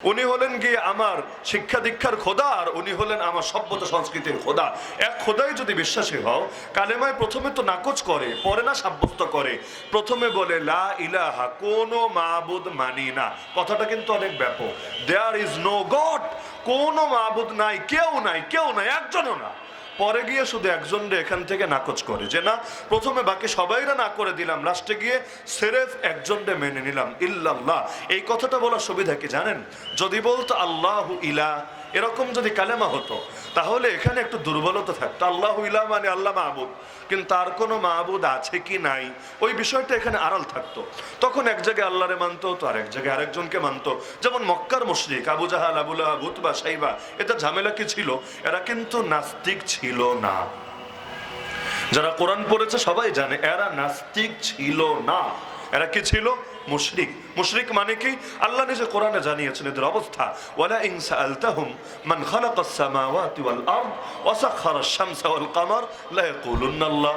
উনি হলেন গিয়ে আমার শিক্ষা দীক্ষার খোদা, আর উনি হলেন আমার সভ্যতা সংস্কৃতির খোদা। এক খোদাই যদি বিশ্বাসী হও, কালেমায় প্রথমে তো নাকচ করে, পরে না সাব্যস্ত করে। প্রথমে বলে লা ইলাহা, কোনো মাবুদ মানি না। কথাটা কিন্তু অনেক ব্যাপক। দেয়ার ইজ নো গড, কোনো মাবুদ নাই, কেউ নাই, কেউ নাই, একজনও না। পরে গিয়ে শুধু একজন এখান থেকে নাকচ করে যে না, প্রথমে বাকি সবাইরা না করে দিলাম, লাস্টে গিয়ে সেরেফ একজন মেনে নিলাম, ইল্লাল্লাহ। এই কথাটা বলার সুবিধা কি জানেন? যদি বলতো আল্লাহু ইলা, এরকম যদি কালেমা হতো, তাহলে এখানে একটু দুর্বলতা থাকতো। আল্লাহু ইলা মানে আল্লাহ মাহবুদ, কিন্তু তার কোনো মাহবুদ আছে কি নাই, ওই বিষয়টা এখানে আড়াল থাকতো। তখন এক জায়গায় আল্লাহরে মানতো, তো আর এক জায়গায় আরেকজনকে মানতো। যেমন মক্কার মুশরিক আবু জাহাল, আবু লাহাব, উতবা, সাইবা, এটা ঝামেলা কি ছিল? এরা কিন্তু নাস্তিক ছিল না। যারা কোরআন পড়েছে সবাই জানে এরা নাস্তিক ছিল না। এরা কি ছিল? মুশরিক। মুশরিক মানে কি? আল্লাহ নিজে কোরআনে জানিয়েছেন এদের অবস্থা, ওয়ালা ইন সাআলতাহুম মান খালাকাস সামাওয়াতি ওয়াল আরদ ওয়া সাখখারাশ শামসা ওয়াল কমার লা ইয়াকুলুন্না আল্লাহ।